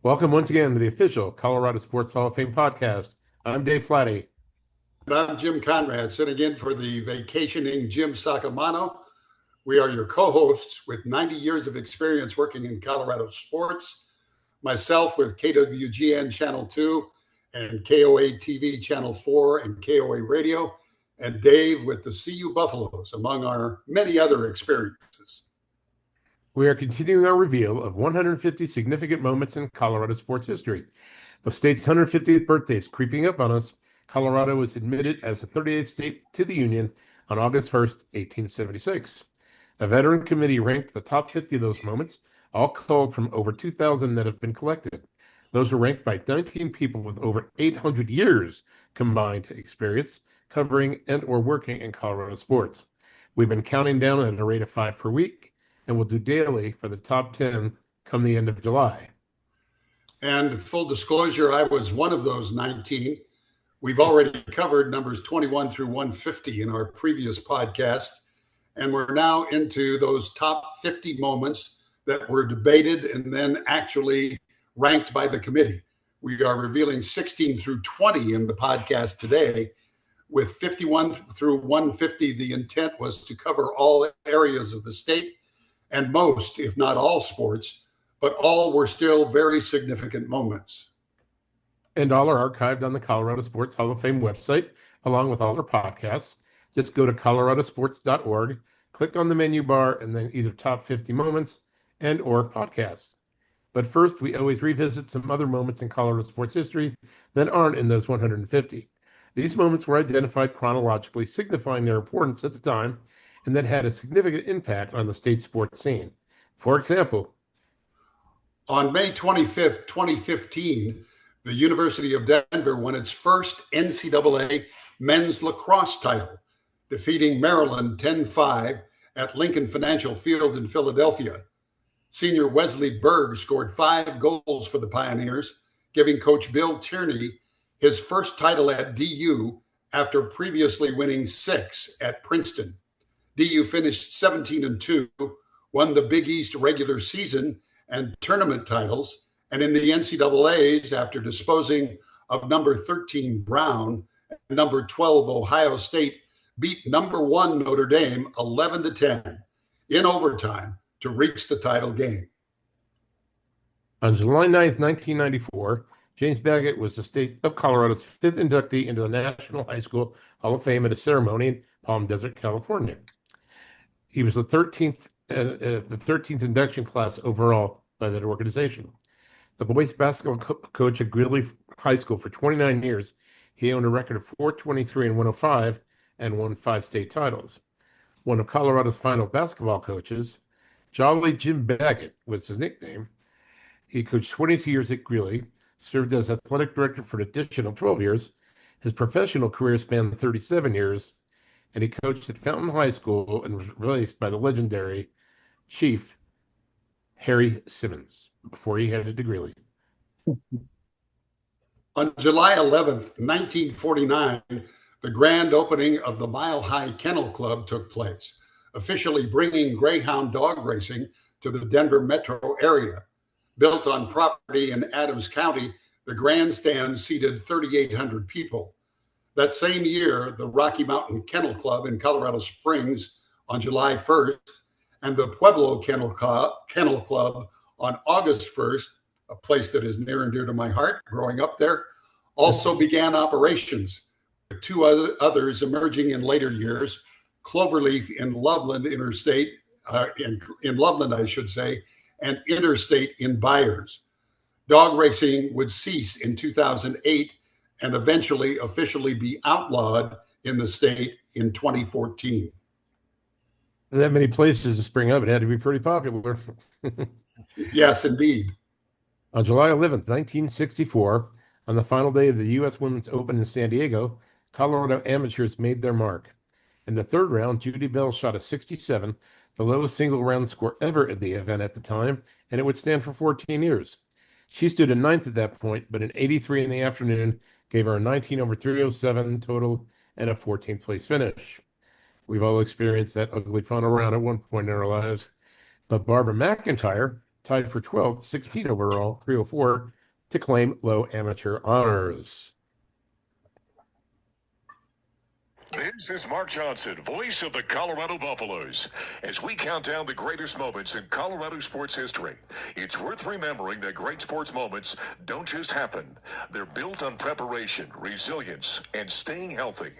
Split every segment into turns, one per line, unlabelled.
Welcome once again to the official Colorado Sports Hall of Fame podcast. I'm Dave Plati.
And I'm Jim Conrad, sitting in for the vacationing Jim Sacamano. We are your co-hosts with 90 years of experience working in Colorado sports. Myself with KWGN Channel 2 and KOA TV Channel 4 and KOA Radio, and Dave with the CU Buffaloes, among our many other experiences.
We are continuing our reveal of 150 significant moments in Colorado sports history. The state's 150th birthday is creeping up on us. Colorado was admitted as the 38th state to the Union on August 1st, 1876. A veteran committee ranked the top 50 of those moments, all culled from over 2,000 that have been collected. Those were ranked by 19 people with over 800 years combined experience covering and or working in Colorado sports. We've been counting down at a rate of 5 per week, and we'll do daily for the top 10 come the end of July.
And full disclosure, I was one of those 19. We've already covered numbers 21 through 150 in our previous podcast, and we're now into those top 50 moments that were debated and then actually ranked by the committee. We are revealing 16 through 20 in the podcast today. With 51 through 150, the intent was to cover all areas of the state and most, if not all, sports, but all were still very significant moments.
And all are archived on the Colorado Sports Hall of Fame website, along with all our podcasts. Just go to coloradosports.org, click on the menu bar, and then either top 50 moments and or podcasts. But first, we always revisit some other moments in Colorado sports history that aren't in those 150. These moments were identified chronologically, signifying their importance at the time, and that had a significant impact on the state sports scene. For example,
on May 25th, 2015, the University of Denver won its first NCAA men's lacrosse title, defeating Maryland 10-5 at Lincoln Financial Field in Philadelphia. Senior Wesley Berg scored 5 goals for the Pioneers, giving Coach Bill Tierney his first title at DU after previously winning 6 at Princeton. DU finished 17-2, won the Big East regular season and tournament titles, and in the NCAAs, after disposing of number 13 Brown and number 12 Ohio State, beat number 1 Notre Dame 11-10 in overtime to reach the title game.
On July 9th, 1994, James Baggett was the state of Colorado's 5th inductee into the National High School Hall of Fame at a ceremony in Palm Desert, California. He was the 13th induction class overall by that organization. The boys basketball coach at Greeley High School for 29 years, he owned a record of 423 and 105 and won 5 state titles. One of Colorado's final basketball coaches, Jolly Jim Baggett was his nickname. He coached 22 years at Greeley, served as athletic director for an additional 12 years. His professional career spanned 37 years, and he coached at Fountain High School and was replaced by the legendary Chief Harry Simmons before he headed to Greeley.
On July 11th, 1949, the grand opening of the Mile High Kennel Club took place, officially bringing greyhound dog racing to the Denver metro area. Built on property in Adams County, the grandstand seated 3,800 people. That same year, the Rocky Mountain Kennel Club in Colorado Springs on July 1st, and the Pueblo Kennel Club on August 1st, a place that is near and dear to my heart, growing up there, also began operations, with 2 others emerging in later years, Cloverleaf in Loveland Interstate, in Loveland, I should say, and Interstate in Byers. Dog racing would cease in 2008 and eventually officially be outlawed in the state in 2014.
That many places to spring up, it had to be pretty popular.
Yes, indeed.
On July 11th, 1964, on the final day of the U.S. Women's Open in San Diego, Colorado amateurs made their mark. In the third round, Judy Bell shot a 67, the lowest single-round score ever at the event at the time, and it would stand for 14 years. She stood in 9th at that point, but an 83 in the afternoon gave her a 19 over 307 total and a 14th place finish. We've all experienced that ugly final round at one point in our lives. But Barbara McIntyre tied for 12th, 16 overall, 304, to claim low amateur honors.
This is Mark Johnson, voice of the Colorado Buffaloes. As we count down the greatest moments in Colorado sports history, it's worth remembering that great sports moments don't just happen. They're built on preparation, resilience, and staying healthy.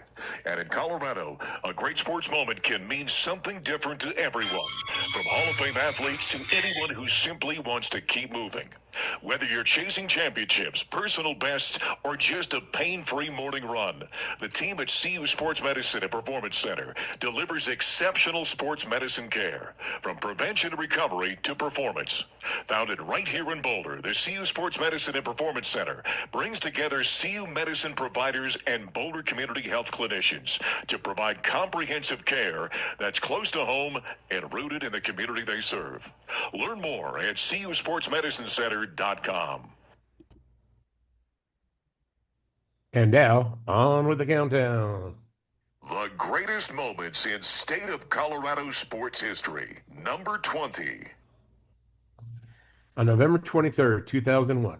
And in Colorado, a great sports moment can mean something different to everyone, from Hall of Fame athletes to anyone who simply wants to keep moving. Whether you're chasing championships, personal bests, or just a pain-free morning run, the team at CU Sports Medicine and Performance Center delivers exceptional sports medicine care, from prevention and recovery to performance. Founded right here in Boulder, the CU Sports Medicine and Performance Center brings together CU medicine providers and Boulder community health clinicians to provide comprehensive care that's close to home and rooted in the community they serve. Learn more at cusportsmedicincenter.com.
And now, on with the countdown.
The greatest moments in state of Colorado sports history. Number 20.
On November 23rd, 2001,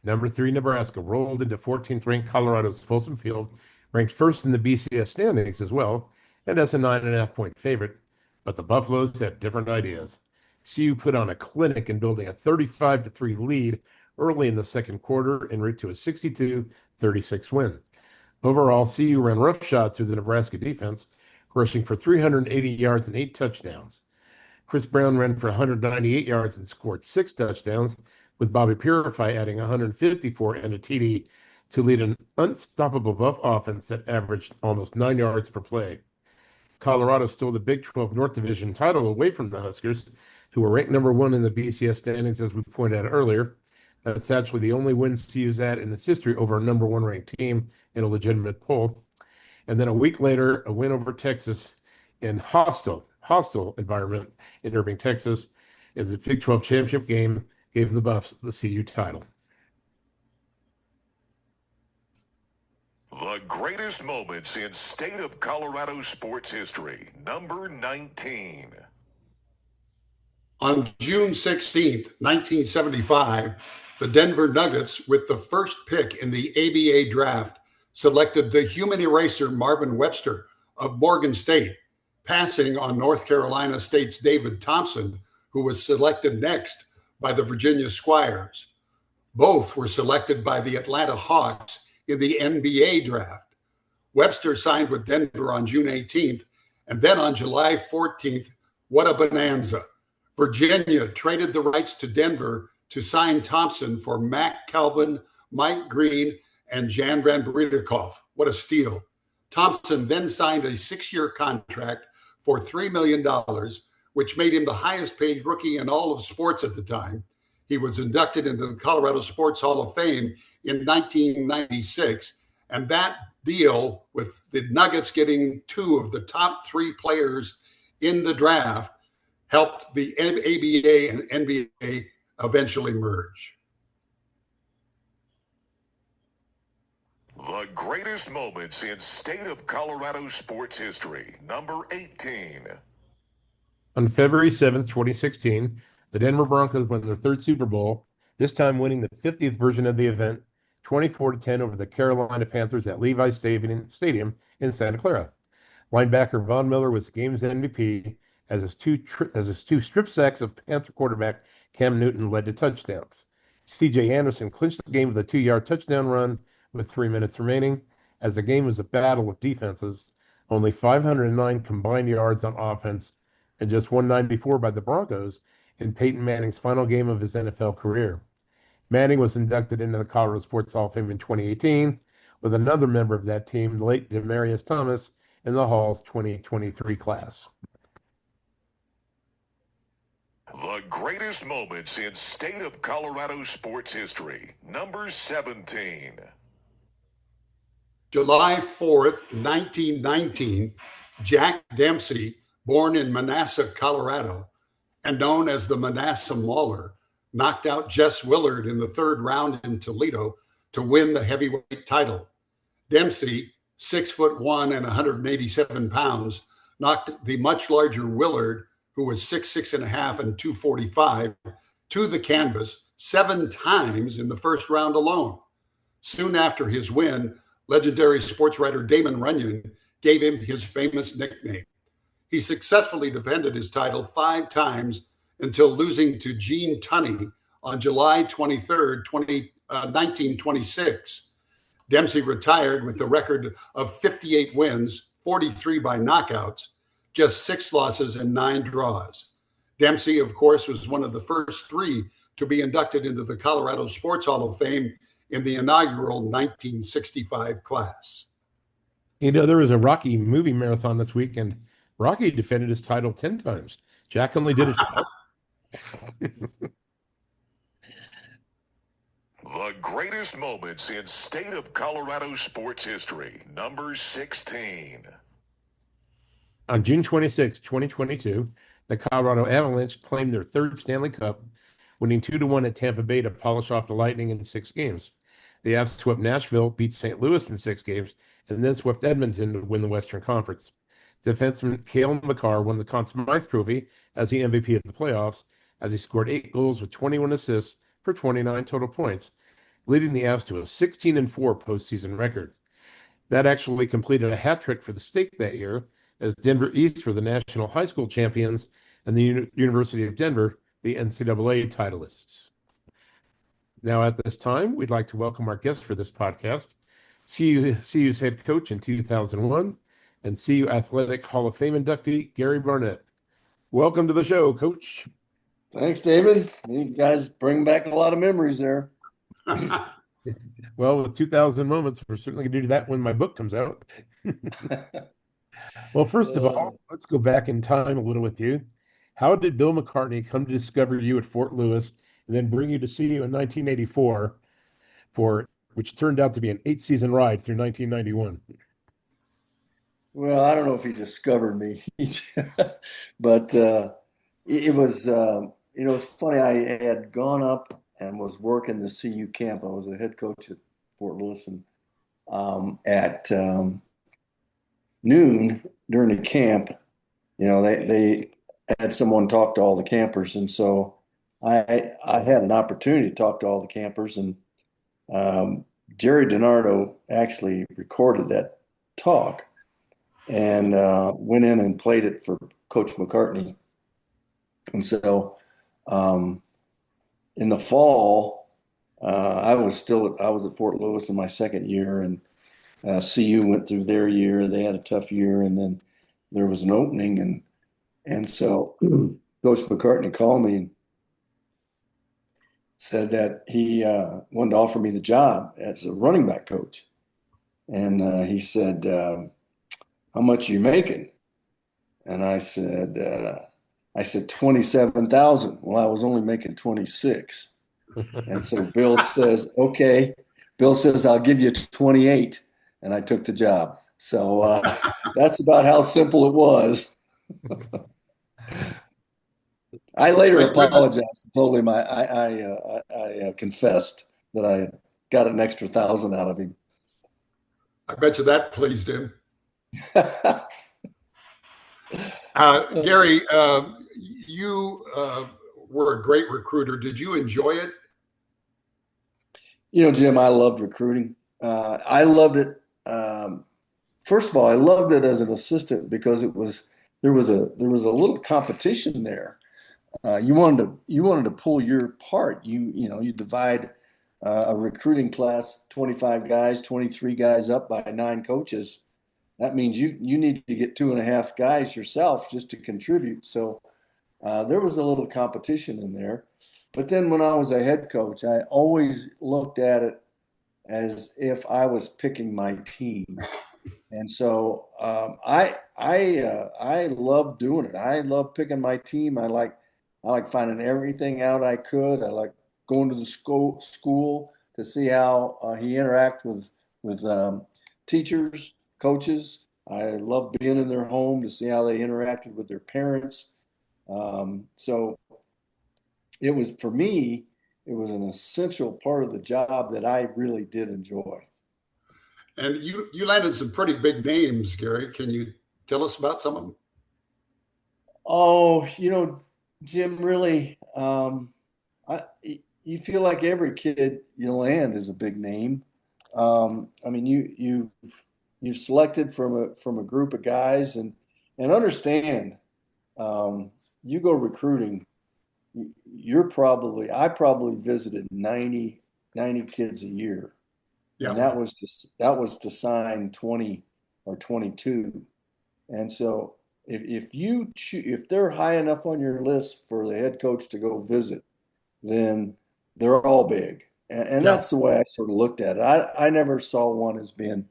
number 3 Nebraska rolled into 14th ranked Colorado's Folsom Field, ranked first in the BCS standings as well, and as a 9.5-point favorite. But the Buffaloes had different ideas. CU put on a clinic in building a 35-3 lead early in the second quarter en route to a 62-36 win. Overall, CU ran roughshod through the Nebraska defense, rushing for 380 yards and 8 touchdowns. Chris Brown ran for 198 yards and scored 6 touchdowns, with Bobby Purify adding 154 and a TD to lead an unstoppable Buff offense that averaged almost 9 yards per play. Colorado stole the Big 12 North Division title away from the Huskers, who were ranked number 1 in the BCS standings, as we pointed out earlier. That's actually the only win CU's had in its history over a number 1 ranked team in a legitimate poll. And then a week later, a win over Texas in hostile environment in Irving, Texas, in the Big 12 championship game, gave the Buffs the CU title.
The greatest moments in state of Colorado sports history. Number 19.
On June 16th, 1975, the Denver Nuggets, with the first pick in the ABA draft, selected the human eraser Marvin Webster of Morgan State, passing on North Carolina State's David Thompson, who was selected next by the Virginia Squires. Both were selected by the Atlanta Hawks in the NBA draft. Webster signed with Denver on June 18th, and then on July 14th, what a bonanza. Virginia traded the rights to Denver to sign Thompson for Mac Calvin, Mike Green, and Jan Van Bredikov. What a steal. Thompson then signed a 6-year contract for $3 million, which made him the highest paid rookie in all of sports at the time. He was inducted into the Colorado Sports Hall of Fame in 1996. And that deal, with the Nuggets getting 2 of the top 3 players in the draft, helped the ABA and NBA eventually merge.
The greatest moments in state of Colorado sports history. Number 18.
On February 7th, 2016, the Denver Broncos won their 3rd Super Bowl, this time winning the 50th version of the event, 24-10 over the Carolina Panthers at Levi's Stadium in Santa Clara. Linebacker Von Miller was the game's MVP, as his two strip sacks of Panther quarterback Cam Newton led to touchdowns. C.J. Anderson clinched the game with a 2-yard touchdown run with 3 minutes remaining. As the game was a battle of defenses, only 509 combined yards on offense and just 194 by the Broncos in Peyton Manning's final game of his NFL career. Manning was inducted into the Colorado Sports Hall of Fame in 2018, with another member of that team, the late Demaryius Thomas, in the Hall's 2023 class.
The greatest moments in state of Colorado sports history. Number 17.
July 4th, 1919, Jack Dempsey, born in Manassas, Colorado, and known as the Manassas Mauler, knocked out Jess Willard in the 3rd round in Toledo to win the heavyweight title. Dempsey, 6'1" and 187 pounds, knocked the much larger Willard, who was 6'6.5" and 245, to the canvas 7 times in the first round alone. Soon after his win, legendary sports writer Damon Runyon gave him his famous nickname. He successfully defended his title 5 times until losing to Gene Tunney on July 23rd, 1926. Dempsey retired with the record of 58 wins, 43 by knockouts, just 6 losses and 9 draws. Dempsey, of course, was one of the first 3 to be inducted into the Colorado Sports Hall of Fame in the inaugural 1965 class.
There was a Rocky movie marathon this week, and Rocky defended his title 10 times. Jack only did it 12.
The greatest moments in state of Colorado sports history, number 16.
On June 26, 2022, the Colorado Avalanche claimed their 3rd Stanley Cup, winning 2-1 at Tampa Bay to polish off the Lightning in 6 games. The Avs swept Nashville, beat St. Louis in 6 games, and then swept Edmonton to win the Western Conference. Defenseman Cale Makar won the Conn Smythe Trophy as the MVP of the playoffs, as he scored 8 goals with 21 assists for 29 total points, leading the Avs to a 16-4 postseason record. That actually completed a hat trick for the state that year, as Denver East were the national high school champions and the University of Denver the NCAA titleists. Now, at this time, we'd like to welcome our guest for this podcast, CU's head coach in 2001 and CU Athletic Hall of Fame inductee, Gary Barnett. Welcome to the show, Coach.
Thanks, David. You guys bring back a lot of memories there.
Well, with 2,000 moments, we're certainly going to do that when my book comes out. Well, first of all, let's go back in time a little with you. How did Bill McCartney come to discover you at Fort Lewis and then bring you to CU in 1984, which turned out to be an 8-season ride through 1991?
Well, I don't know if he discovered me, but it was, it's funny. I had gone up and was working the CU camp. I was a head coach at Fort Lewis, and at noon during the camp, they had someone talk to all the campers, and so I had an opportunity to talk to all the campers, and Jerry DiNardo actually recorded that talk and went in and played it for Coach McCartney. And so in the fall, I was at Fort Lewis in my second year, and CU went through their year. They had a tough year, and then there was an opening, and so Coach McCartney called me and said that he wanted to offer me the job as a running back coach. And he said, how much are you making? And I said 27,000. Well, I was only making 26. And so Bill says, okay. Bill says, I'll give you 28. And I took the job. So that's about how simple it was. I later apologized and told him I confessed that I got an extra 1,000 out of him.
I bet you that pleased him. Gary, you were a great recruiter. Did you enjoy it?
Jim, I loved recruiting. I loved it. First of all, I loved it as an assistant because there was a little competition there. You wanted to pull your part. You divide a recruiting class, 25 guys, 23 guys up by 9 coaches. That means you need to get 2.5 guys yourself just to contribute. So there was a little competition in there. But then when I was a head coach, I always looked at it as if I was picking my team. And so I love doing it. I love picking my team. I like finding everything out I could. I like going to the school to see how he interacted with teachers, coaches. I love being in their home to see how they interacted with their parents. So it was, for me, it was an essential part of the job that I really did enjoy.
And you landed some pretty big names, Gary. Can you tell us about some of them?
Oh, Jim, really, you feel like every kid you land is a big name. I mean, you've selected from a group of guys, and understand, you go recruiting, I probably visited 90 kids a year, and
Yeah.
that was to sign 20 or 22. And so if they're high enough on your list for the head coach to go visit, then they're all big. And
Yeah.
that's the way I sort of looked at it. I never saw one as being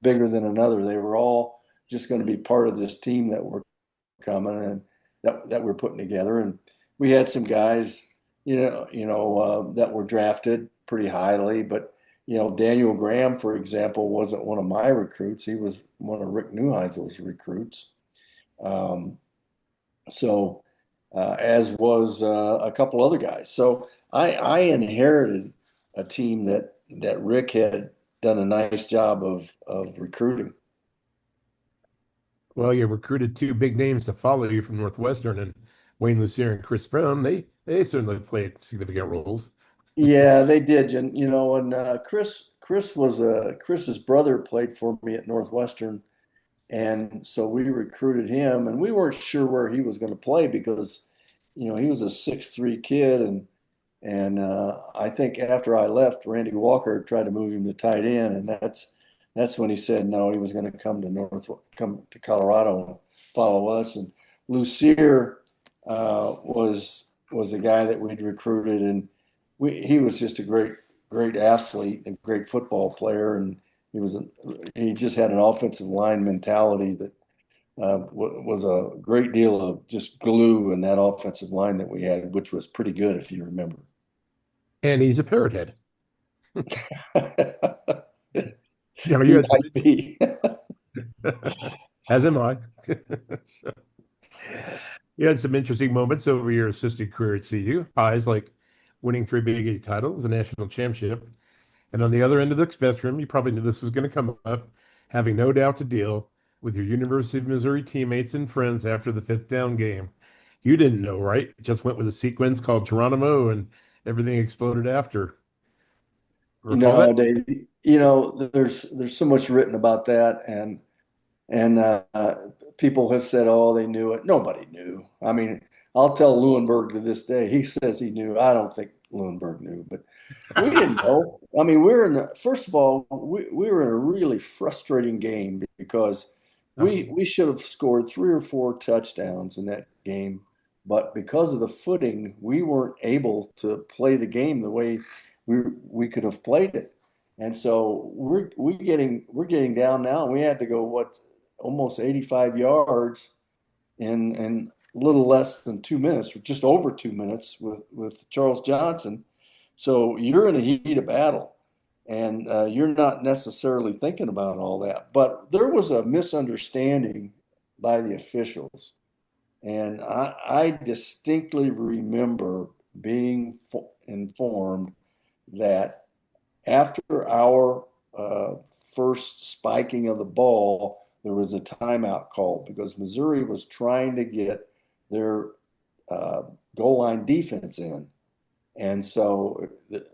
bigger than another. They were all just going to be part of this team that we're coming and that we're putting together. And we had some guys, that were drafted pretty highly, but Daniel Graham, for example, wasn't one of my recruits. He was one of Rick Neuheisel's recruits. Um, so, as was a couple other guys. So I inherited a team that Rick had done a nice job of recruiting.
Well, you recruited two big names to follow you from Northwestern, and Wayne Lucier and Chris Brown. They certainly played significant roles.
Yeah, they did. And Chris's brother played for me at Northwestern, and so we recruited him, and we weren't sure where he was going to play because he was a 6'3" kid, and I think after I left, Randy Walker tried to move him to tight end, and that's when he said no, he was going to come to Colorado and follow us. And Lucier was a guy that we'd recruited, and he was just a great athlete and great football player, and he just had an offensive line mentality that was a great deal of just glue in that offensive line that we had, which was pretty good if you remember.
And he's a parrot head.
He
You had some,
might be.
as am I. You had some interesting moments over your assistant career at CU. Highs like winning three Big Eight titles, a national championship. And on the other end of the spectrum, you probably knew this was going to come up, having no doubt to deal with your University of Missouri teammates and friends after the fifth down game. You didn't know, right? Just went with a sequence called Geronimo and everything exploded after. Recall that?
Dave, there's so much written about that, and people have said, "Oh, they knew it." Nobody knew. I mean, I'll tell Lewinberg to this day. He says he knew. I don't think Lewinberg knew, but we didn't know. I mean, first of all, we were in a really frustrating game because we should have scored 3 or 4 touchdowns in that game, but because of the footing, we weren't able to play the game the way we could have played it. And so we're getting down now. We had to go almost 85 yards in a little less than 2 minutes, or just over 2 minutes with Charles Johnson. So you're in a heat of battle, and you're not necessarily thinking about all that. But there was a misunderstanding by the officials, and I distinctly remember being informed that after our first spiking of the ball, there was a timeout called because Missouri was trying to get their goal line defense in. And so, it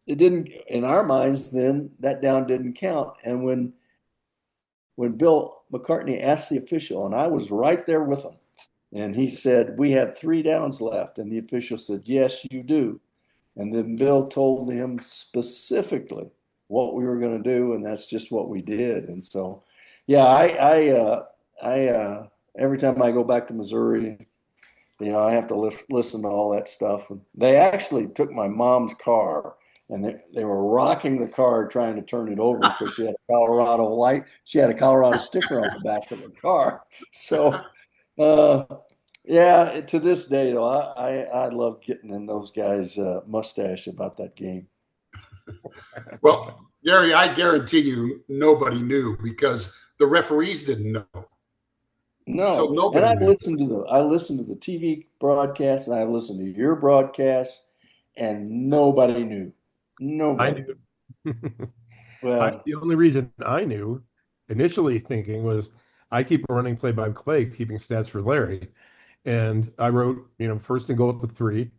didn't, in our minds, then that down didn't count. And when Bill McCartney asked the official, and I was right there with him, and he said, "We have 3 downs left." And the official said, "Yes, you do." And then Bill told him specifically what we were going to do, and that's just what we did. And so, yeah, every time I go back to Missouri, I have to listen to all that stuff. And they actually took my mom's car, and they were rocking the car trying to turn it over because she had a Colorado light. She had a Colorado sticker on the back of the car. So, yeah, to this day, though, I love getting in those guys' mustache about that game.
Well, Gary, I guarantee you nobody knew because the referees didn't know. So
No, and
nobody knew.
I listened to the TV broadcast, and I listened to your broadcast, and nobody knew.
I
Nobody.
knew.
Well,
The only reason I knew, initially thinking, was I keep a running play by play, keeping stats for Larry. And I wrote, first and goal at the 3,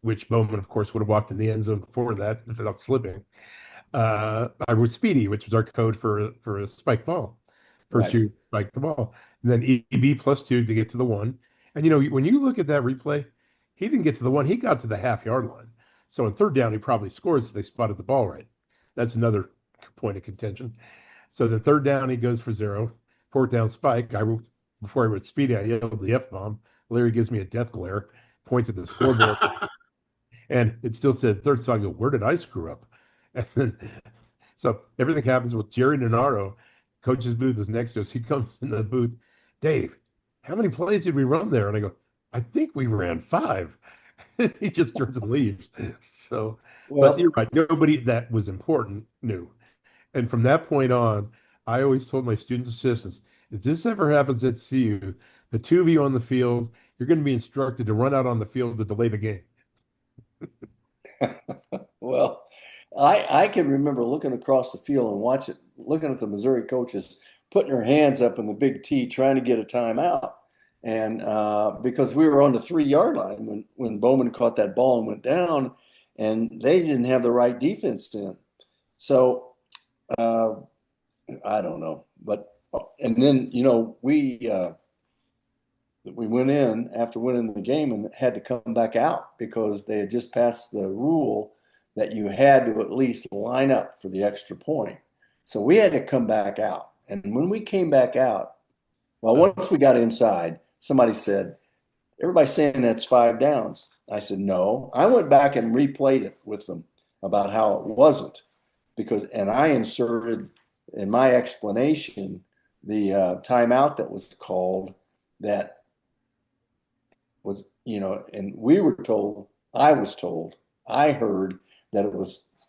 which Bowman, of course, would have walked in the end zone before that without slipping. I wrote Speedy, which was our code for a spike ball. First
Right.
you spike the ball. And then EB +2 to get to the one. And when you look at that replay, he didn't get to the one, he got to the half-yard line. So on third down, he probably scores if they spotted the ball right. That's another point of contention. So the third down, he goes for 0. Fourth down spike. Before I wrote Speedy, I yelled the F-bomb. Larry gives me a death glare, points at the scoreboard, and it still said third. So I go, where did I screw up? And then, so everything happens with Jerry Nenaro. Coach's booth is next to us. He comes in the booth. Dave, how many plays did we run there? And I go, I think we ran 5. He just turns and leaves. So, but
Well,
you're right. Nobody that was important knew. And from that point on, I always told my students assistants, if this ever happens at CU, the two of you on the field, you're going to be instructed to run out on the field to delay the game.
well, I can remember looking across the field and looking at the Missouri coaches putting their hands up in the big T trying to get a timeout. And because we were on the 3-yard line when Bowman caught that ball and went down, and they didn't have the right defense in. So I don't know. And then, we went in after winning the game and had to come back out because they had just passed the rule that you had to at least line up for the extra point. So we had to come back out. And when we came back out, well, once we got inside, somebody said, everybody's saying that's 5 downs. I said, no. I went back and replayed it with them about how it wasn't and I inserted in my explanation the timeout that was called that was, and we were told, I heard that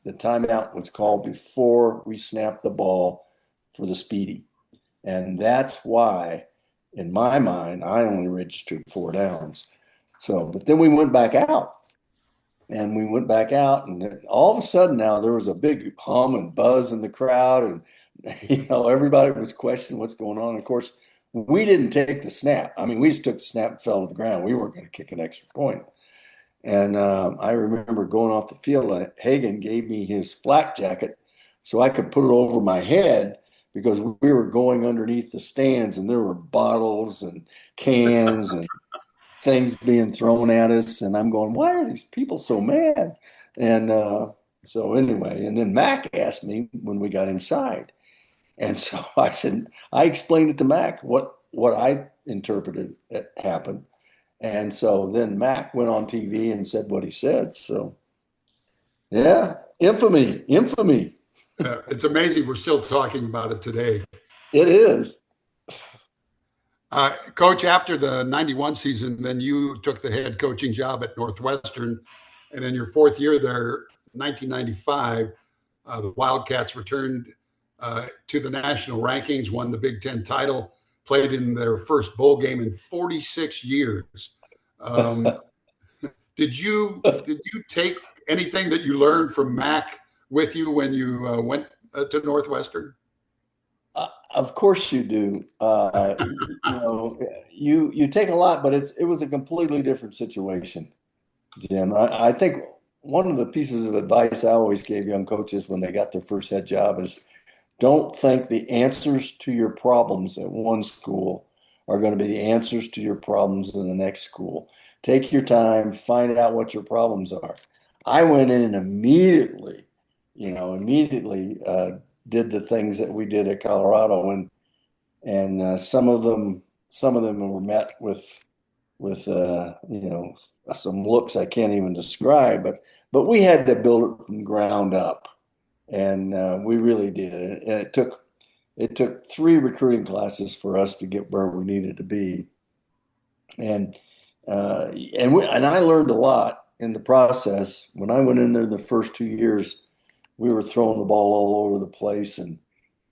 the timeout was called before we snapped the ball for the Speedy. And that's why, in my mind, I only registered 4 downs. So, but then we went back out. And all of a sudden now there was a big hum and buzz in the crowd. And, everybody was questioning what's going on. Of course, we didn't take the snap. I mean, we just took the snap and fell to the ground. We weren't going to kick an extra point. And I remember going off the field, Hagan gave me his flak jacket so I could put it over my head because we were going underneath the stands and there were bottles and cans and things being thrown at us. And I'm going, why are these people so mad? And so anyway, and then Mac asked me when we got inside. And so I explained it to Mac, what I interpreted that happened. And so then Mac went on TV and said what he said. So, yeah, infamy.
It's amazing we're still talking about it today.
It is.
Coach, after the 91 season, then you took the head coaching job at Northwestern. And in your 4th year there, 1995, the Wildcats returned to the national rankings, won the Big Ten title, played in their first bowl game in 46 years. Did you take anything that you learned from Mac with you when you went to Northwestern?
Of course you do. You take a lot, but it was a completely different situation, Jim. I think one of the pieces of advice I always gave young coaches when they got their first head job is don't think the answers to your problems at one school are going to be the answers to your problems in the next school. Take your time, find out what your problems are. I went in and immediately did the things that we did at Colorado, and some of them were met with some looks I can't even describe, but we had to build it from ground up, and we really did. And it took 3 recruiting classes for us to get where we needed to be, and I learned a lot in the process. When I went in there the first 2 years, we were throwing the ball all over the place, and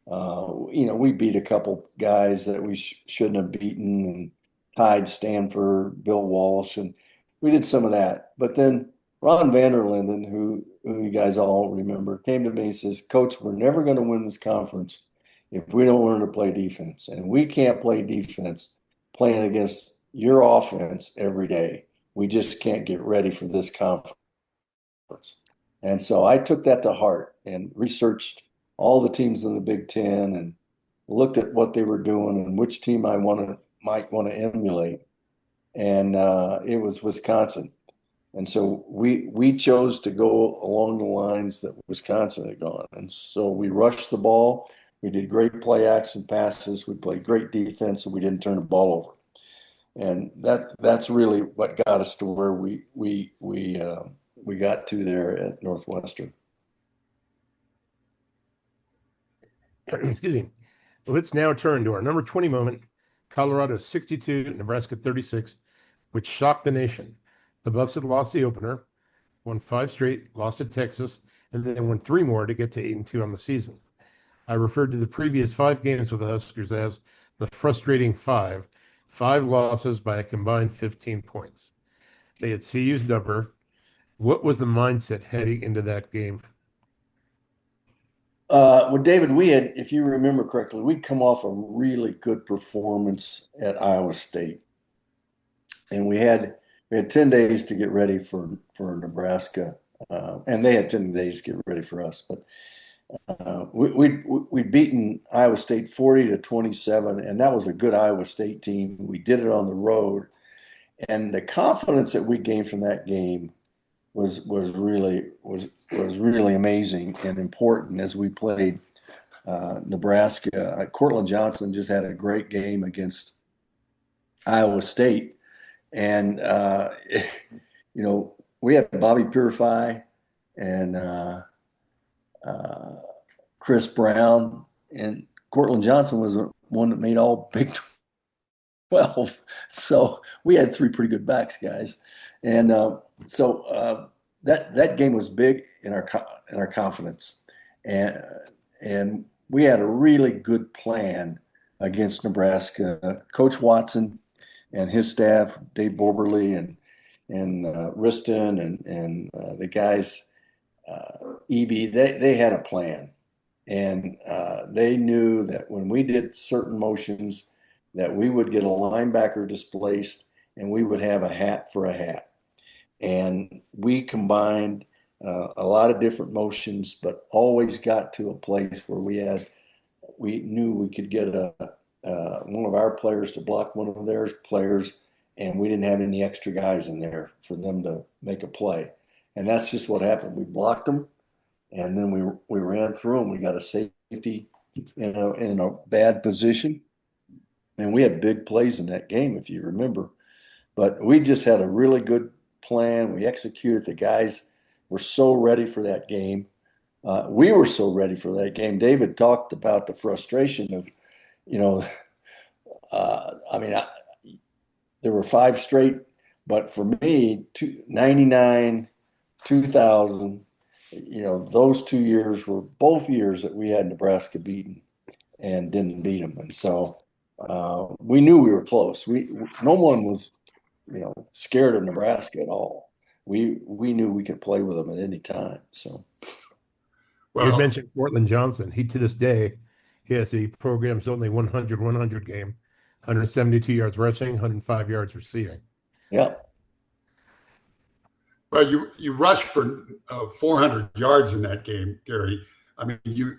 we beat a couple guys that we shouldn't have beaten, and tied Stanford, Bill Walsh, and we did some of that. But then Ron Vanderlinden, who you guys all remember, came to me and says, Coach, we're never going to win this conference if we don't learn to play defense. And we can't play defense playing against your offense every day. we just can't get ready for this conference. And so I took that to heart and researched all the teams in the Big Ten and looked at what they were doing and which team I might want to emulate. And it was Wisconsin. And so we chose to go along the lines that Wisconsin had gone. And so we rushed the ball. We did great play action passes. We played great defense, and we didn't turn the ball over. And that's really what got us to where we got to there at Northwestern.
Excuse me. Let's now turn to our number 20 moment, Colorado 62, Nebraska 36, which shocked the nation. The Buffs had lost the opener, won 5 straight, lost to Texas, and then won 3 more to get to 8-2 on the season. I referred to the previous 5 games with the Huskers as the frustrating 5 losses by a combined 15 points. They had CU's number. What was the mindset heading into that game?
Well, David, we had, if you remember correctly, we'd come off a really good performance at Iowa State. And we had 10 days to get ready for Nebraska. And they had 10 days to get ready for us. But we'd beaten Iowa State 40-27, and that was a good Iowa State team. We did it on the road. And the confidence that we gained from that game was really amazing and important as we played Nebraska. Cortland Johnson just had a great game against Iowa State, and we had Bobby Purify and Chris Brown, and Cortland Johnson was the one that made all Big 12. So we had 3 pretty good backs, guys. And so that game was big in our confidence, and we had a really good plan against Nebraska. Coach Watson and his staff, Dave Borberly and Riston and the guys, EB, they had a plan, and they knew that when we did certain motions, that we would get a linebacker displaced, and we would have a hat for a hat. And we combined a lot of different motions, but always got to a place where we knew we could get one of our players to block one of their players, and we didn't have any extra guys in there for them to make a play. And that's just what happened. We blocked them, and then we ran through them. We got a safety in a bad position, and we had big plays in that game, if you remember. But we just had a really good plan. We executed. The guys were so ready for that game. We were so ready for that game. David talked about the frustration of, there were 5 straight, but for me, 99, 2000, those 2 years were both years that we had Nebraska beaten and didn't beat them. And so we knew we were close. No one was scared of Nebraska at all. We knew we could play with them at any time. So,
You mentioned Cortland Johnson. He, to this day, he has the program's only 100-100 game, 172 yards rushing, 105 yards receiving.
Yeah.
Well, you rushed for 400 yards in that game, Gary. I mean, you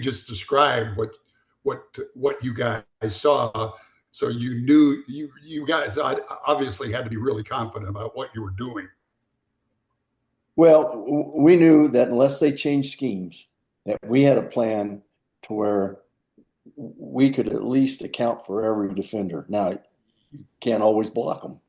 just described what you guys saw. So you knew you guys obviously had to be really confident about what you were doing.
Well, we knew that unless they changed schemes, that we had a plan to where we could at least account for every defender. Now, you can't always block them.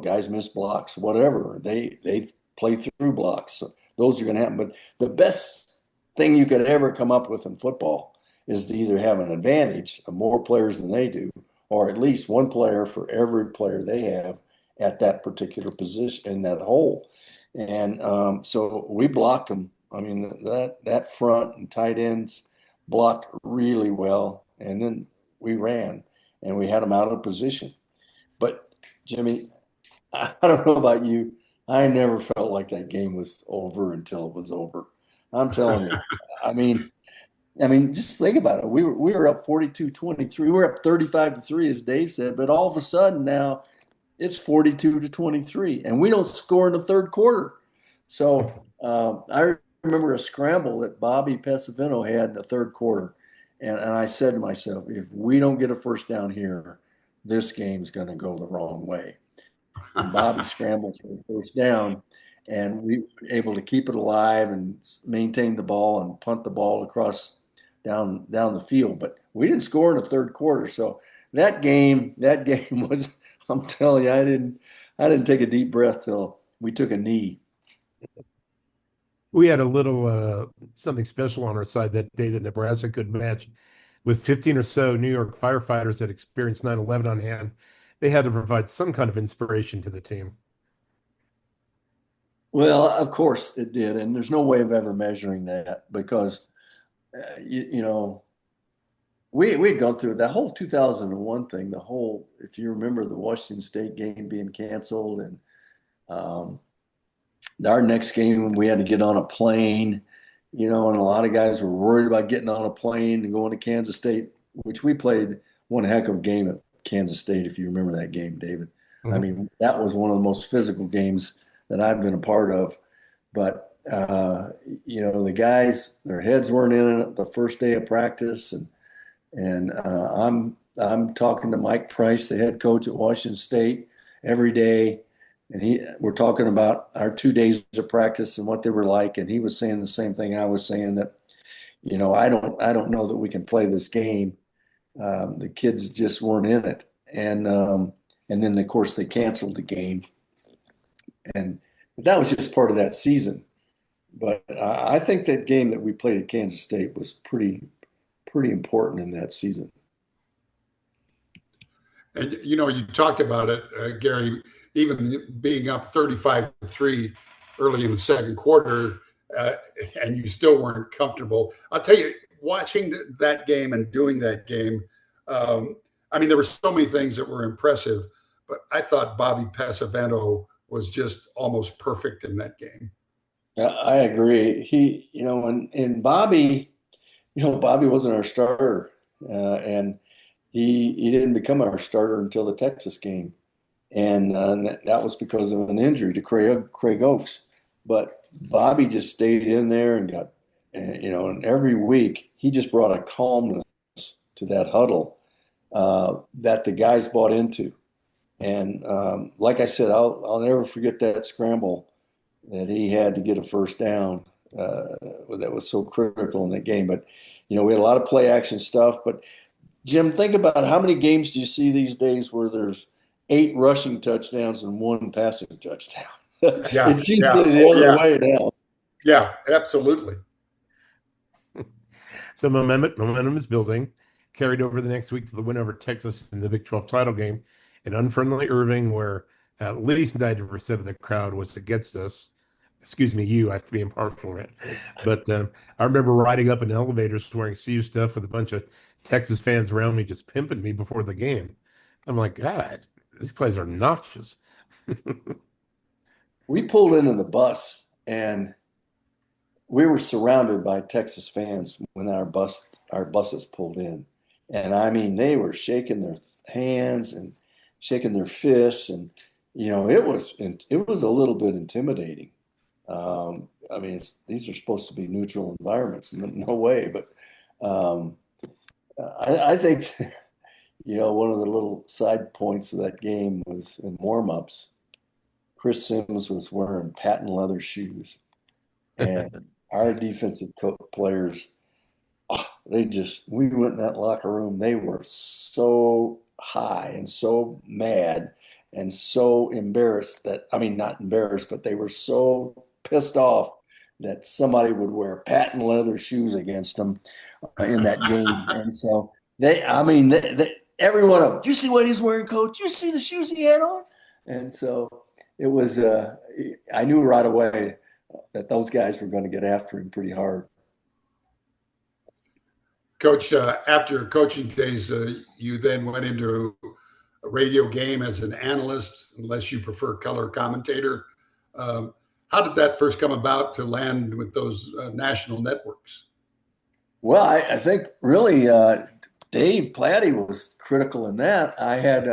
Guys miss blocks, whatever. They play through blocks. Those are going to happen. But the best thing you could ever come up with in football is to either have an advantage of more players than they do, or at least one player for every player they have at that particular position in that hole. And so we blocked them. I mean, that front and tight ends blocked really well. And then we ran, and we had them out of position. But, Jimmy, I don't know about you. I never felt like that game was over until it was over. I'm telling you. I mean, just think about it. We were up 42-23. We were up 35-3, as Dave said. But all of a sudden now, it's 42-23, and we don't score in the third quarter. So I remember a scramble that Bobby Pesavento had in the third quarter. And I said to myself, if we don't get a first down here, this game's going to go the wrong way. And Bobby scrambled for the first down, and we were able to keep it alive and maintain the ball and punt the ball across down the field. But we didn't score in the third quarter. So that game was, I'm telling you, I didn't take a deep breath till we took a knee.
We had a little something special on our side that day that Nebraska could match. With 15 or so New York firefighters that experienced 9/11 on hand, they had to provide some kind of inspiration to the team.
Well, of course it did, and there's no way of ever measuring that because you know we'd gone through that whole 2001 thing. The whole, if you remember, the Washington State game being canceled, and um, our next game we had to get on a plane, and a lot of guys were worried about getting on a plane and going to Kansas State, which we played one heck of a game at Kansas State, if you remember that game, David. I
Mhm.
mean, that was one of the most physical games that I've been a part of. But the guys, their heads weren't in it the first day of practice, and I'm talking to Mike Price, the head coach at Washington State, every day, and we're talking about our 2 days of practice and what they were like, and he was saying the same thing I was saying, that I don't know that we can play this game. The kids just weren't in it, and then of course they canceled the game, and that was just part of that season. But I think that game that we played at Kansas State was pretty important in that season.
And you talked about it, Gary, even being up 35-3 early in the second quarter, uh, and you still weren't comfortable. I'll tell you, watching that game and doing that game, I mean, there were so many things that were impressive, but I thought Bobby Pasavento was just almost perfect in that game.
I agree. And Bobby, Bobby wasn't our starter, and he didn't become our starter until the Texas game, and that was because of an injury to Craig Oaks. But Bobby just stayed in there and got, and every week he just brought a calmness to that huddle that the guys bought into. And like I said, I'll never forget that scramble that he had to get a first down. That was so critical in that game. But we had a lot of play action stuff. But Jim, think about how many games do you see these days where there's 8 rushing touchdowns and 1 passing touchdown?
Yeah,
It's
yeah,
usually the
oh
other
yeah,
way now.
yeah, absolutely.
So momentum is building. Carried over the next week to the win over Texas in the Big 12 title game in unfriendly Irving, where at least 90% of the crowd was against us. Excuse me, I have to be impartial, right? But I remember riding up in elevators wearing CU stuff with a bunch of Texas fans around me just pimping me before the game. I'm like, God, these guys are noxious.
We pulled into the bus and we were surrounded by Texas fans when our buses pulled in. And I mean, they were shaking their hands and shaking their fists, and it was a little bit intimidating. I mean, these are supposed to be neutral environments, no way. But um, I think one of the little side points of that game was in warm-ups. Chris Sims was wearing patent leather shoes, and our defensive players, we went in that locker room. They were so high and so mad and so embarrassed I mean, not embarrassed, but they were so pissed off that somebody would wear patent leather shoes against them in that game. And so every one of them, do you see what he's wearing, coach? You see the shoes he had on? And so it was, I knew right away that those guys were going to get after him pretty hard.
Coach, after your coaching days, you then went into a radio game as an analyst, unless you prefer color commentator. Um, how did that first come about to land with those national networks?
Well, I think really Dave Plati was critical in that. I had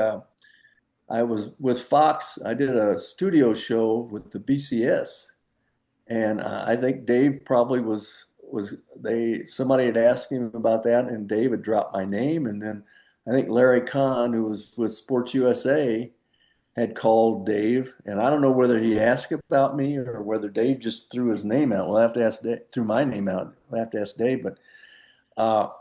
I was with Fox. I did a studio show with the BCS, and I think Dave probably was they somebody had asked him about that, and Dave had dropped my name, and then I think Larry Kahn, who was with Sports USA, had called Dave, and I don't know whether he asked about me or whether Dave just threw his name out. We'll have to ask Dave, threw my name out. We'll have to ask Dave, but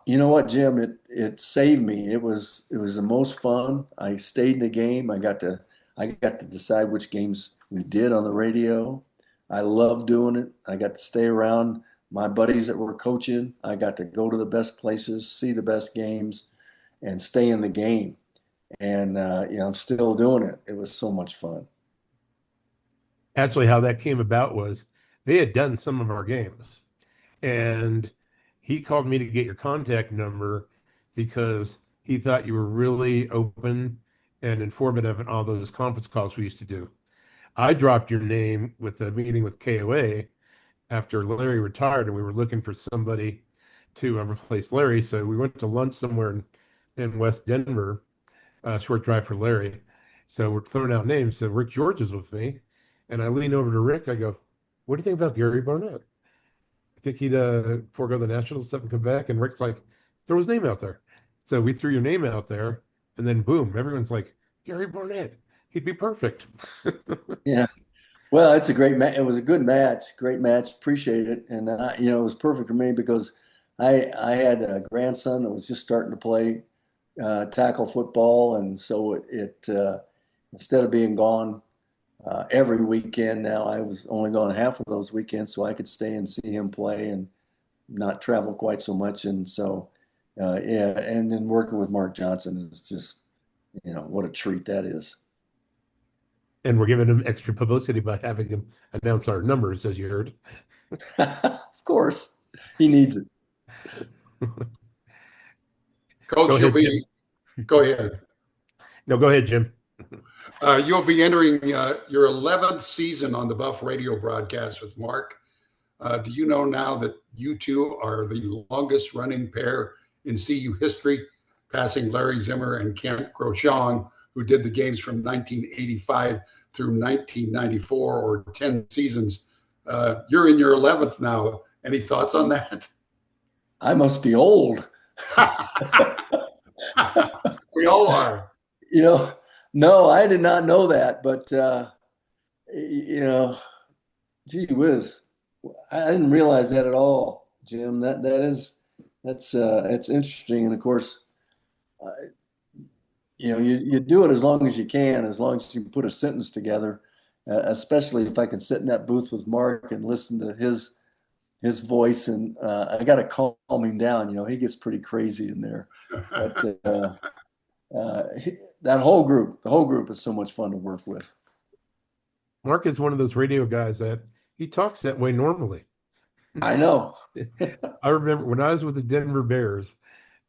you know what, Jim? It saved me. It was the most fun. I stayed in the game. I got to decide which games we did on the radio. I loved doing it. I got to stay around my buddies that were coaching. I got to go to the best places, see the best games, and stay in the game. And I'm still doing it. It was so much fun.
Actually, how that came about was they had done some of our games, and he called me to get your contact number because he thought you were really open and informative in all those conference calls we used to do. I dropped your name with a meeting with KOA after Larry retired, and we were looking for somebody to replace Larry. So we went to lunch somewhere in West Denver, a short drive for Larry. So we're throwing out names. So Rick George is with me, and I lean over to Rick. I go, "What do you think about Gary Barnett? I think he'd forego the national stuff and come back." And Rick's like, "Throw his name out there." So we threw your name out there, and then boom, everyone's like, "Gary Barnett, he'd be perfect."
Yeah. Well, it's a great match. It was a good match, great match. Appreciate it, and it was perfect for me because I had a grandson that was just starting to play tackle football, and so instead of being gone every weekend, now I was only gone half of those weekends, so I could stay and see him play and not travel quite so much. And so, yeah, and then working with Mark Johnson is just, what a treat that is.
And we're giving him extra publicity by having him announce our numbers, as you heard.
Of course, he needs it.
Go
Coach,
ahead, Jim.
go ahead.
No, go ahead, Jim.
You'll be entering your 11th season on the Buff radio broadcast with Mark. Do you know now that you two are the longest running pair in CU history, passing Larry Zimmer and Kent Groshong, who did the games from 1985 through 1994, or 10 seasons? You're in your 11th now. Any thoughts on that?
I must be old.
We all are.
No, I did not know that, but gee whiz, I didn't realize that at all, Jim. That's it's interesting, and of course, uh, you do it as long as you can, as long as you can put a sentence together. Especially if I can sit in that booth with Mark and listen to his voice, and I got to calm him down. He gets pretty crazy in there, but that the whole group is so much fun to work with.
Mark is one of those radio guys that he talks that way normally.
I know.
I remember when I was with the Denver Bears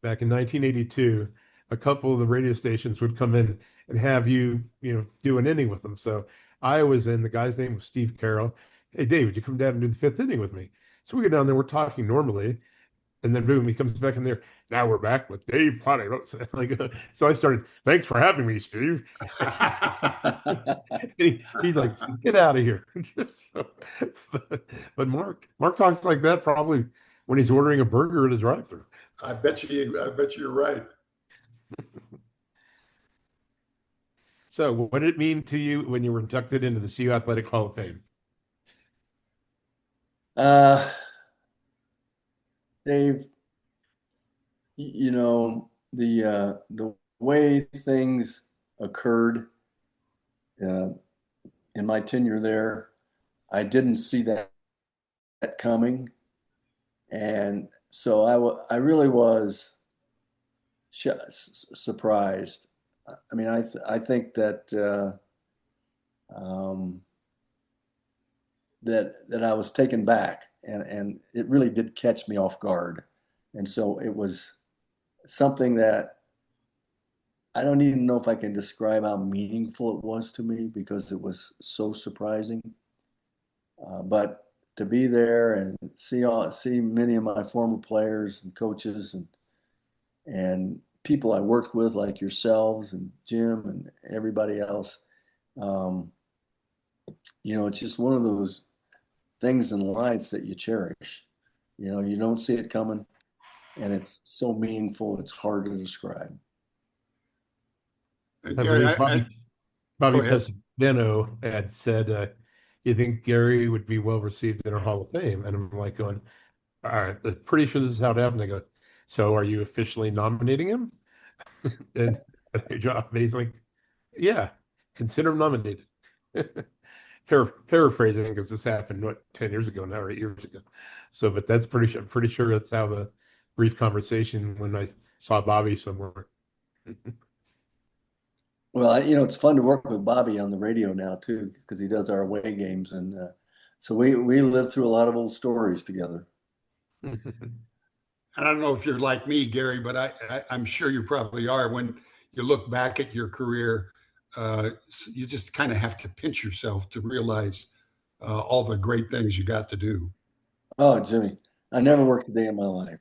back in 1982, a couple of the radio stations would come in and have you, do an inning with them. So I was in, the guy's name was Steve Carroll. "Hey, Dave, would you come down and do the fifth inning with me?" So we go down there, we're talking normally. And then boom, he comes back in there. "Now we're back with Dave Plati." So I started, "Thanks for having me, Steve." He's like, "Get out of here." But Mark talks like that probably when he's ordering a burger at a drive-thru.
I bet you're right.
So what did it mean to you when you were inducted into the CU Athletic Hall of Fame?
uh, Dave, the way things occurred uh, in my tenure there, I didn't see that coming, and so I really was surprised. I mean, I think that that I was taken back, and it really did catch me off guard, and so it was something that I don't even know if I can describe how meaningful it was to me because it was so surprising. But to be there and see many of my former players and coaches and people I worked with, like yourselves and Jim and everybody else. Um, it's just one of those things in life that you cherish. You don't see it coming, and it's so meaningful, it's hard to describe.
I
Gary,
believe Bobby
go ahead.
Pesavento had said, "You think Gary would be well received in our Hall of Fame?" And I'm like going, "All right, I'm pretty sure this is how it happened." I go, "So are you officially nominating him?" And he's like, "Yeah, consider him nominated." Paraphrasing because this happened 10 years ago now or 8 years ago. So, but I'm pretty sure that's how the brief conversation when I saw Bobby somewhere.
Well, it's fun to work with Bobby on the radio now too, because he does our away games, and so we live through a lot of old stories together.
I don't know if you're like me, Gary, but I'm sure you probably are. When you look back at your career, you just kind of have to pinch yourself to realize all the great things you got to do.
Oh, Jimmy, I never worked a day in my life.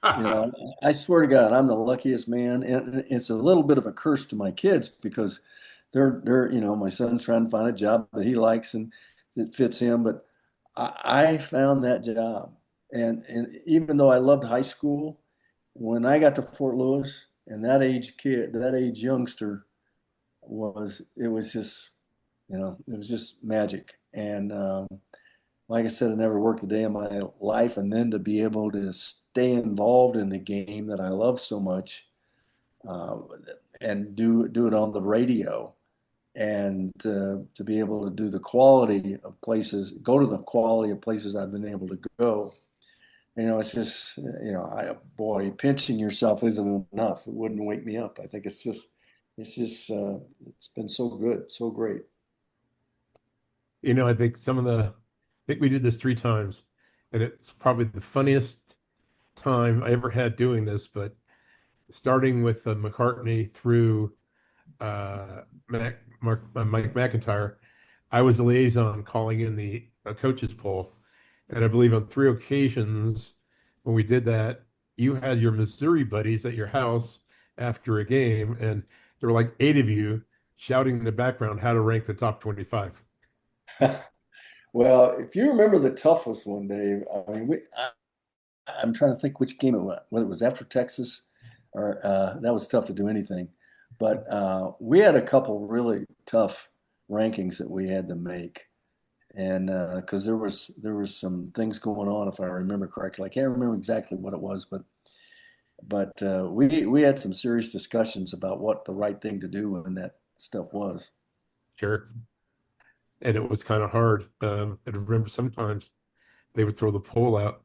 I swear to God, I'm the luckiest man, and it's a little bit of a curse to my kids because my son's trying to find a job that he likes and that fits him, but I found that job, and even though I loved high school, when I got to Fort Lewis and that age youngster it was just, it was just magic, and like I said, I never worked a day in my life, and then to be able to stay involved in the game that I love so much, uh, and do it on the radio, and to be able to go to the quality of places I've been able to go. It's just, boy, pinching yourself isn't enough. It wouldn't wake me up. I think it's been so good, so great.
I think I think we did this 3 times, and it's probably the funniest time I ever had doing this. But starting with McCartney through Mike McIntyre, I was the liaison calling in the coaches poll, and I believe on 3 occasions when we did that, you had your Missouri buddies at your house after a game, and there were like 8 of you shouting in the background how to rank the top 25.
Well, if you remember the toughest one, Dave, I mean, I'm trying to think which game it was, whether it was after Texas or that was tough to do anything. But we had a couple really tough rankings that we had to make, and because there was some things going on, if I remember correctly. I can't remember exactly what it was, but we had some serious discussions about what the right thing to do when that stuff was.
Sure. And it was kind of hard. I remember sometimes they would throw the poll out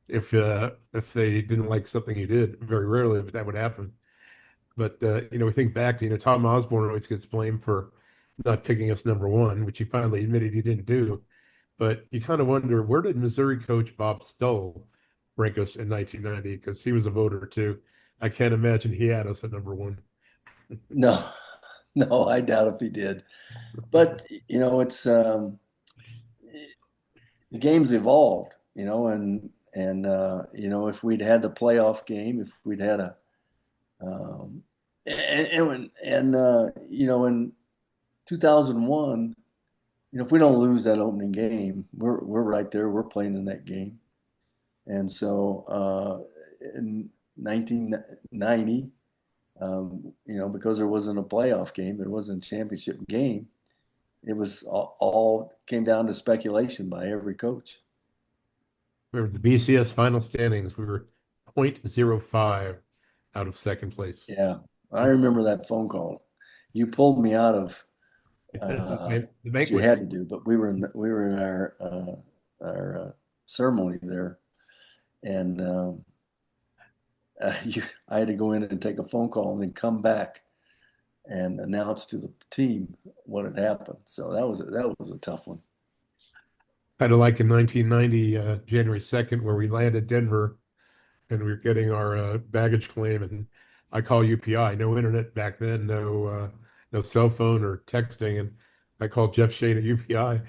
if they didn't like something you did. Very rarely, but that would happen. But we think back to Tom Osborne always gets blamed for not picking us number one, which he finally admitted he didn't do. But you kind of wonder, where did Missouri coach Bob Stoll rank us in 1990? Because he was a voter too. I can't imagine he had us at number one.
No, no, I doubt if he did. But it's the game's evolved, and if we'd had the playoff game, if we'd had a in 2001, if we don't lose that opening game, we're right there. We're playing in that game, and so in 1990, because there wasn't a playoff game, there wasn't a championship game. It was all came down to speculation by every coach.
We were the BCS final standings. We were .05 out of second place.
Yeah, I remember that phone call. You pulled me out of
The
what you
banquet.
had to do, but we were in our ceremony there, and I had to go in and take a phone call and then come back and announce to the team what had happened. So that was a tough one.
Kind of like in 1990, January 2nd, where we landed Denver and we were getting our baggage claim. And I call UPI, no internet back then, no cell phone or texting. And I called Jeff Shane at UPI.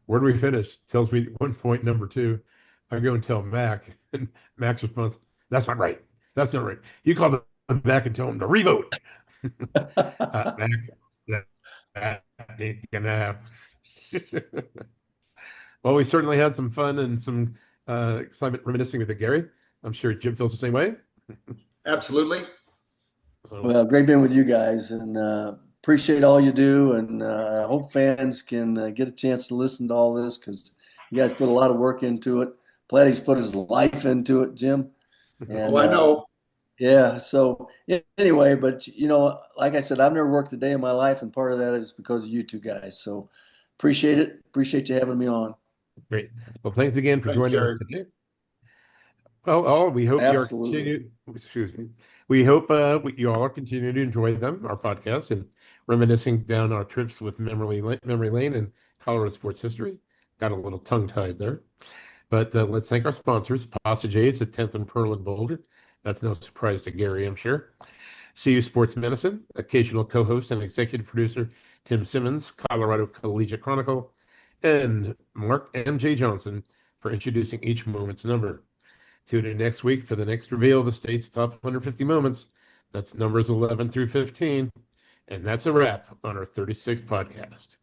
Where do we finish? Tells me 1 point, number two. I go and tell Mac, and Mac's response, "That's not right. That's not right. You called back and tell them to revote. Back, that ain't gonna happen. Well, we certainly had some fun and some excitement reminiscing with it, Gary. I'm sure Jim feels the same way.
Absolutely.
So,
Well, great being with you guys, and appreciate all you do. And I hope fans can get a chance to listen to all this because you guys put a lot of work into it. Platty's put his life into it, Jim. And
Oh, I know.
yeah. So anyway, but like I said, I've never worked a day in my life, and part of that is because of you two guys. So appreciate it. Appreciate you having me on.
great. Well, thanks again for
Thanks,
joining us
Gary.
today. Well, we hope you are
Absolutely.
excuse me. We hope you all are continuing to enjoy them, our podcast, and reminiscing down our trips with memory lane and Colorado sports history. Got a little tongue-tied there. But let's thank our sponsors, Pasta J's at 10th and Pearl in Boulder. That's no surprise to Gary, I'm sure. CU Sports Medicine, occasional co-host and executive producer Tim Simmons, Colorado Collegiate Chronicle, and Mark M.J. Johnson for introducing each moment's number. Tune in next week for the next reveal of the state's top 150 moments. That's numbers 11 through 15. And that's a wrap on our 36th podcast.